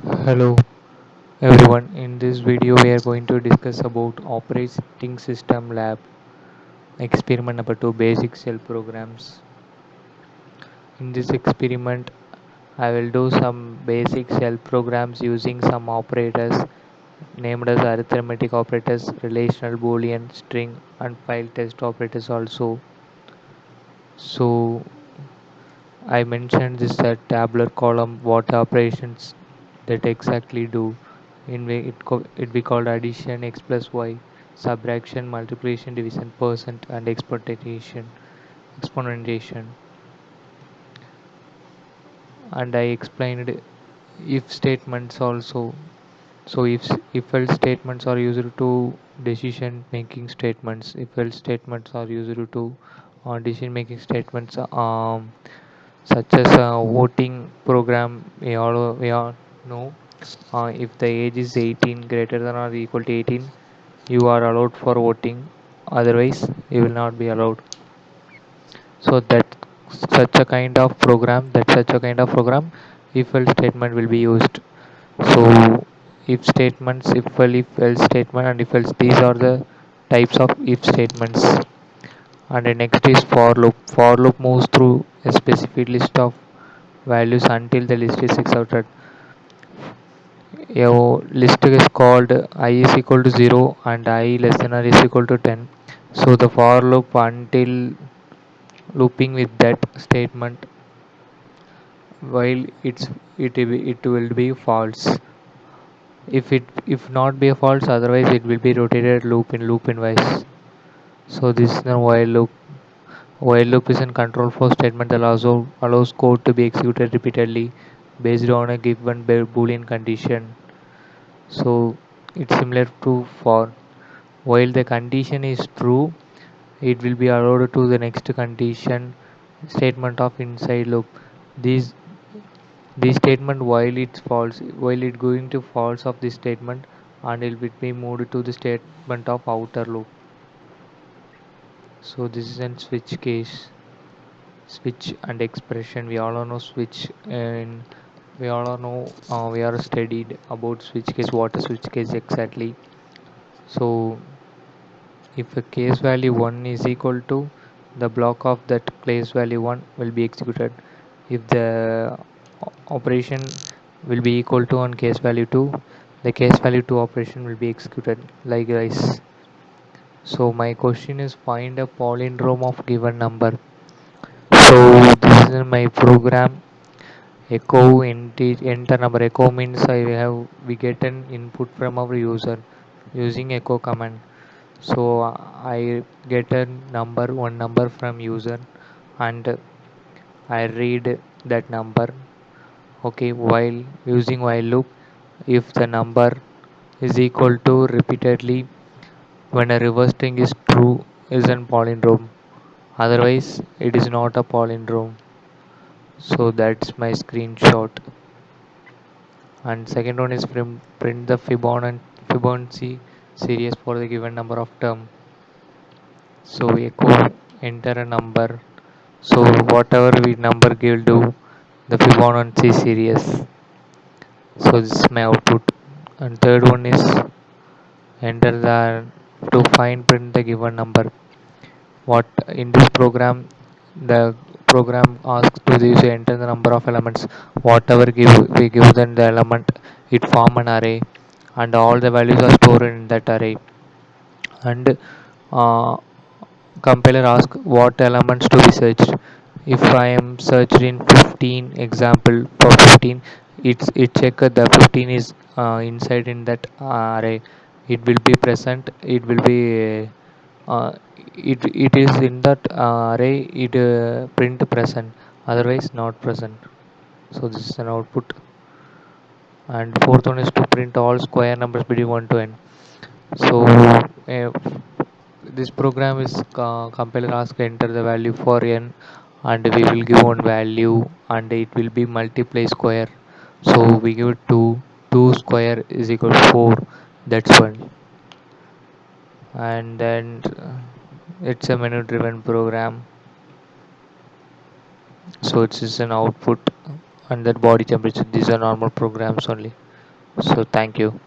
Hello everyone. In this video we are going to discuss about operating system lab experiment number 2 basic cell programs. In this experiment I will do some basic cell programs using some operators named as arithmetic operators, relational boolean, string and file test operators also. So I mentioned this tabular column what operations that exactly do. It be called addition x plus y, subtraction, multiplication, division, percent, and exponentation. And I explained if statements also. So if else statements are used to decision making statements. If else statements are used to decision making statements. Such as voting program we all know if the age is 18 greater than or equal to 18 you are allowed for voting, otherwise you will not be allowed. So that such a kind of program if else statement will be used. So if statements, if else statement and if else, these are the types of if statements. And the next is for loop moves through a specific list of values until the list is exhausted. Your list is called I is equal to 0 and I less than or is equal to 10. So the for loop until looping with that statement while it will be false. If not be a false, otherwise it will be rotated loop in wise. So this is the while loop. While loop is in control for statement that allows code to be executed repeatedly based on a given boolean condition. So it's similar to for. While the condition is true, it will be allowed to the next condition statement of inside loop. These this statement while it going to false of this statement and it will be moved to the statement of outer loop. So this is in switch case, switch and expression. We all know switch and we all know we are studied about switch case. What is switch case exactly? So if a case value 1 is equal to the block of that case value 1 will be executed. If the operation will be equal to on case value 2, the case value 2 operation will be executed like this. So my question is find a palindrome of given number. So this is my program echo enter number. Echo means we get an input from our user using echo command. So I get a number one number from user and I read that number. Okay, while using while loop, if the number is equal to repeatedly when a reverse string is true is an palindrome, otherwise it is not a palindrome. So that's my screenshot. And second one is print the Fibonacci series for the given number of term. So echo enter a number. So whatever we number will do the Fibonacci series. So this is my output. And third one is enter the to find print the given number. What in this program the program asks to the user enter the number of elements. Whatever we give them the element, it form an array, and all the values are stored in that array. And uh, compiler asks what elements to be searched. If I am searched in 15 example for 15, it check the 15 is inside in that array. It will be present. Uh, it is in that array. It print present. Otherwise not present. So this is an output. And fourth one is to print all square numbers between 1 to n. So uh, this program is compiler ask enter the value for n and we will give one value and it will be multiply square. So we give 2 square is equal to 4. That's one. And then it's a menu driven program. So it's just an output and that body temperature. These are normal programs only. So thank you.